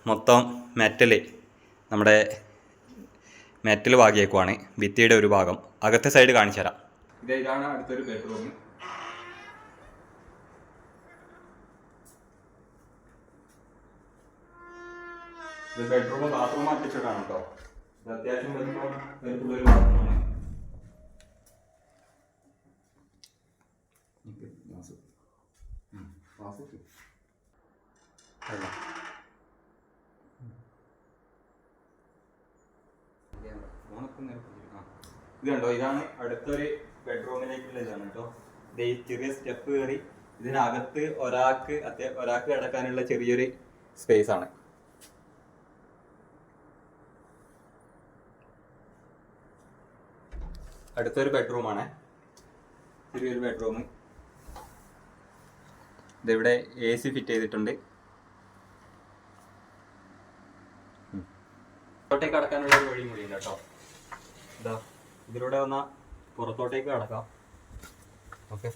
മൊത്തം നമ്മുടെ മെറ്റൽ ഭാഗിയേക്കുവാണ്. ഭിത്തിയുടെ ഒരു ഭാഗം അകത്തെ സൈഡ് കാണിച്ചു തരാം. ഇതാണ് അടുത്തൊരു ബെഡ്റൂം. ഇത് ബെഡ്റൂമും ബാത്റൂമും അടിച്ചിട്ടാണ് കേട്ടോ. ഇത് അത്യാവശ്യം വലിപ്പമുള്ള ബാത്റൂമാണ്. ഇത് കണ്ടോ, ഇതാണ് അടുത്തൊരു ബെഡ്റൂമിലേക്കുള്ള ഇതാണ് കേട്ടോ. ഇത് ഈ ചെറിയ സ്റ്റെപ്പ് കയറി ഇതിനകത്ത് ഒരാൾക്ക് കിടക്കാനുള്ള ചെറിയൊരു സ്പേസ് ആണ്. അടുത്തൊരു ബെഡ്റൂമാണ്, ചെറിയൊരു ബെഡ്റൂം. ഇതിവിടെ AC ഫിറ്റ് ചെയ്തിട്ടുണ്ട്. പുറത്തോട്ടേക്ക് കടക്കാനുള്ള ഒരു വഴി കൂടിയില്ല കേട്ടോ. ഇതാ ഇതിലൂടെ വന്നാൽ പുറത്തോട്ടേക്ക് കടക്കാം. ഓക്കെ,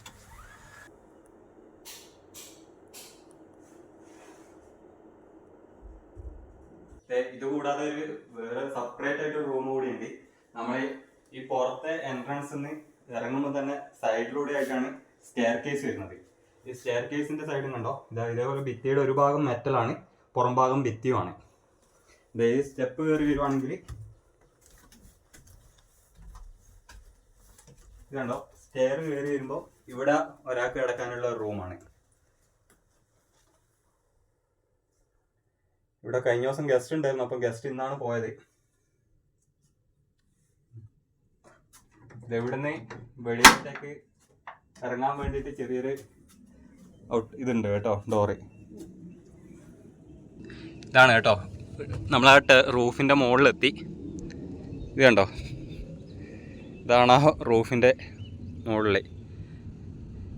ഇതുകൂടാതെ വേറെ സെപ്പറേറ്റ് ആയിട്ട് റൂം കൂടി ഉണ്ട്. നമ്മൾ ഈ പുറത്തെ എൻട്രൻസ് ഇറങ്ങുമ്പോൾ തന്നെ സൈഡിലൂടെ ആയിട്ടാണ് സ്റ്റെയർ കേസ് വരുന്നത്. ഈ സ്റ്റെയർ കേസിന്റെ സൈഡും കണ്ടോ, ഇതേപോലെ ഭിത്തിയുടെ ഒരു ഭാഗം മെറ്റലാണ്, പുറം ഭാഗം ഭിത്തിയുമാണ്. ഈ സ്റ്റെപ്പ് കയറി വരുവാണെങ്കിൽ ഇത് കണ്ടോ, സ്റ്റെയർ കയറി വരുമ്പോൾ ഇവിടെ ഒരാൾക്ക് കിടക്കാനുള്ള റൂമാണ്. ഇവിടെ കഴിഞ്ഞ ദിവസം ഗസ്റ്റ് ഉണ്ടായിരുന്നു, അപ്പം ഗസ്റ്റ് ഇന്നാണ് പോയത്. ഇവിടുന്ന് വെളിയിലേക്ക് ഇറങ്ങാൻ വേണ്ടിയിട്ട് ചെറിയൊരു ഇതുണ്ട് കേട്ടോ, ഡോറ്. ഇതാണ് കേട്ടോ, നമ്മളാ റൂഫിൻ്റെ മുകളിലെത്തി. ഇത് കണ്ടോ, ഇതാണ് ആ റൂഫിൻ്റെ മുകളിൽ.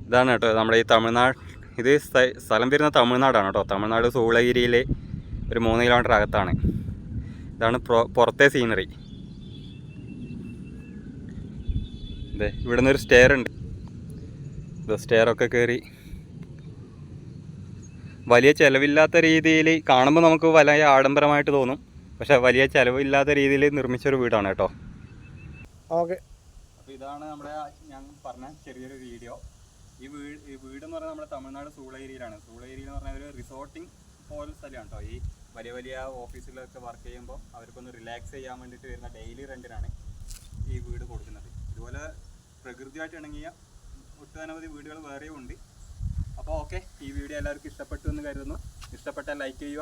ഇതാണ് കേട്ടോ നമ്മുടെ ഈ തമിഴ്നാട്, ഇത് സ്ഥലം വരുന്ന തമിഴ്നാടാണ് കേട്ടോ. തമിഴ്നാട് സൂളഗിരിയിലെ ഒരു 3 കിലോമീറ്റർ അകത്താണ്. ഇതാണ് പുറത്തെ സീനറി. അതെ, ഇവിടെ നിന്നൊരു സ്റ്റെയർ ഉണ്ട്. ഇത് സ്റ്റെയറൊക്കെ കയറി വലിയ ചിലവില്ലാത്ത രീതിയിൽ കാണുമ്പോൾ നമുക്ക് വലിയ ആഡംബരമായിട്ട് തോന്നും, പക്ഷെ വലിയ ചിലവില്ലാത്ത രീതിയിൽ നിർമ്മിച്ചൊരു വീടാണ് കേട്ടോ. ഓക്കെ, അപ്പോൾ ഇതാണ് നമ്മുടെ ഞാൻ പറഞ്ഞ ചെറിയൊരു വീഡിയോ. ഈ വീടെന്ന് പറഞ്ഞാൽ നമ്മുടെ തമിഴ്നാട് സൂളഗിരിയിലാണ്. സൂളഗിരി എന്ന് പറഞ്ഞാൽ ഒരു റിസോർട്ടിങ് പോലെ സ്ഥലമാണ് കേട്ടോ. ഈ വലിയ ഓഫീസിലൊക്കെ വർക്ക് ചെയ്യുമ്പോൾ അവർക്കൊന്ന് റിലാക്സ് ചെയ്യാൻ വേണ്ടിയിട്ട് വരുന്ന ഡെയിലി റെൻറ്റിനാണ് ഈ വീട് കൊടുക്കുന്നത്. ഇതുപോലെ പ്രകൃതിയായിട്ട് ഇണങ്ങിയ ഒട്ടനവധി വീടുകൾ വേറെയും ഉണ്ട്. അപ്പോൾ ഓക്കെ, ഈ വീഡിയോ എല്ലാവർക്കും ഇഷ്ടപ്പെട്ടു എന്ന് കരുതുന്നു. ഇഷ്ടപ്പെട്ടാൽ ലൈക്ക് ചെയ്യുക.